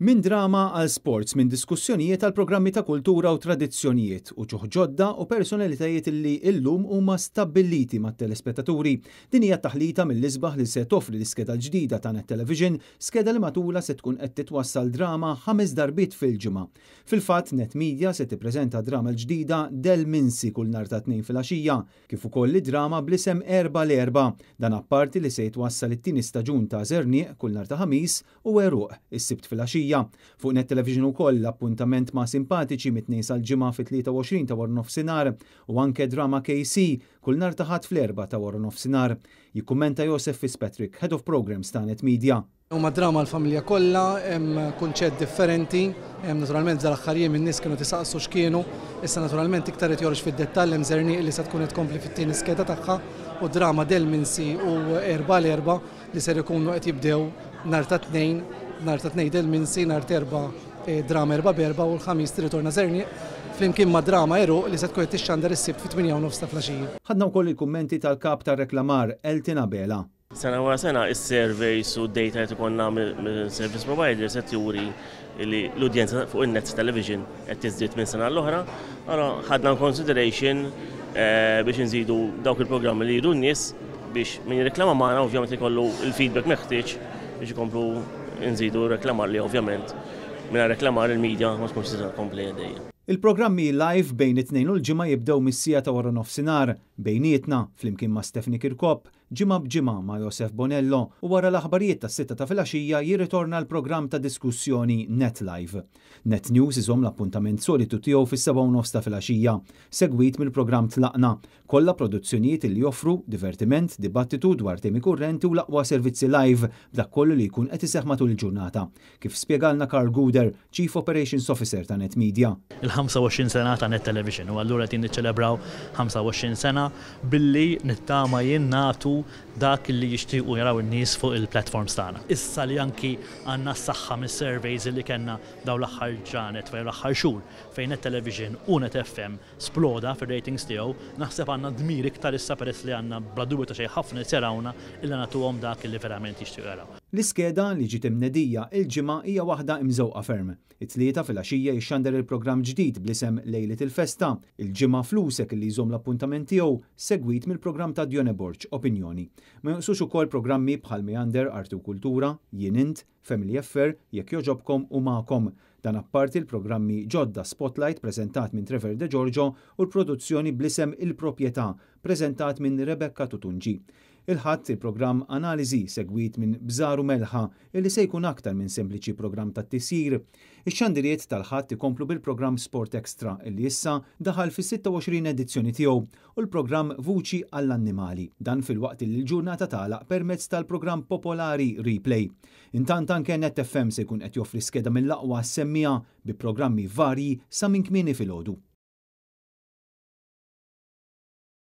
Min drama għal sports, minn diskussjonijiet għal programmi ta' kultura u tradizzjonijiet u ġuħ ġodda u personalitajiet li illum huma stabbiliti mat-telespettaturi. Din hija taħlita mill-isbaħ li se toffri l-iskeda l-ġdida ta' Net Television, skeda li matula se tkun qed titwassal drama 5 darbit fil-ġimgħa. Fil-fatt Net Media se tippreżenta drama l-ġdida Del Minsi kull nhar ta' tnejn filgħaxija, kif ukoll drama blisem Erba l-Erba, dan apparti li se jitwassal it-tieni staġun ta' Żernieq kull nhar ta' ħamis u Għeruq is-sibt filgħaxija. Fuq Net Television ukoll appuntament ma' simpatiċi mit-tnejn sal-ġimgħa fit-23 ta' wara nofsinhar u anke drama KC kull nhar ta' ħadd fl-4 ta' wara nofsinhar. Jikkummenta Joseph Fitzpatrick, Head of Programs ta' Net Media. Huma drama l-familja kollha, hemm kunċett differenti, hemm naturalment dal-aħħar jiem in-nies kienu tisaqsu x'kienu, issa naturalment iktar qed jorġ fid-dettall hemm Żernieq li se tkun qed tkompli fit-tieni skeda tagħha u drama Del Minsi u Erba l-Erba li ser ikunu qed jibdew nhar ta' tnejn Del Minsi, nhar terba drama Erba b'Erba u l-ħamis tirritorna Żernieq flimkien ma' drama Għeruq li se tkun qed tixxandar is-sibt fit-8:30 ta' filgħaxija. Ħadna wkoll il-kummenti tal-kap tar-reklamar Eltin Abela. Sena wara sena is-surveys u d-data qed ikollna mill-service providers qed juri li l-udjenza fuq in-Net Television qed tiżdied minn sena l-oħra, allora ħadna consideration biex inżidu dawk il-programmi li jridu n-nies biex min jirreklama magħna ovvjament ikollu il-feedback meħtieġ biex ikomplu nżidu reklamar li ovvjament minna reklamar il-medja ma tkunx tista' tkompli għaddejja. Il-programmi live bejn it-tnejn u l-ġimgħa jibdew mis-sija ta' wara nofsinhar bejnietna flimkien ma' Stephanie Kirkop, ġimgħa b'ġimgħa ma' Joseph Bonello u wara l-aħbarijiet tas-6 ta' filgħaxija jirritorna l-programm ta' diskussjoni Net Live. Net News iżomm l-appuntament solitu tiegħu fis-7:30 ta' filgħaxija, segwit mill-programm Tlaqna, kollha produzzjonijiet li joffru divertiment, dibattitu dwar temi kurrenti u l-aqwa servizzi live b'dak kollu li jkun qed iseħħ matul il-ġurnata. Kif spjegalna Carl Guder, Chief Operations Officer ta' Net Media. Il-25 sena ta' Net Television u allura qed niċċelebraw 25 sena billi nittama jinnatu dak li jixtiequ jaraw in-nies fuq il-platforms tagħna. Issa li anki għandna s-saħħa mis-surveys li kellna daw l-aħħar ġranet fejn l-aħħar xhur fejn Net Television u Net FM sploda fir-ratings tiegħu, naħseb għandna dmir iktar issa peress li għandna bla dubju ta' xejn ħafna jarawna illa nagħtuhom dak li verament jixtiequ jaraw. L-iskeda li ġiet imnedija il-ġimgħa hija waħda imżewqa ferm. It-tlieta filgħaxija jixxandar il-programm ġdid blisem Lejlet il-Festa, il-ġimgħa flusek li jżomm l-appuntament tiegħu segwit mill-programm ta' Djone Borġ Opinjoni. Ma jonqsux ukoll programmi bħal Meander Arti u Kultura, Jien Int, Family Affair, Jekk Jogħġobkom u Magħkom. Dan apparti l-programmi ġodda Spotlight preżentat minn Trevor De Giorgio u l-produzzjoni blisem Il-Proprjetà preżentat minn Rebecca Tutunġi. Il-ħadd il-programm Analiżi segwit minn Bżaru Melħa illi se jkun aktar minn sempliċi programm tat-tisjir. Ix-xandiriet tal-ħadd ikomplu bil-programm Sport Extra illi issa daħal fis-26 edizzjoni tiegħu u l-programm Vuċi għall-Annimali. Dan fil-waqt li l-ġurnata tagħlaq permezz tal-programm popolari Replay. Intant anke Net FM se jkun qed joffri skeda mill-aqwa semmija bi programmi varji sa minn kmieni filgħodu.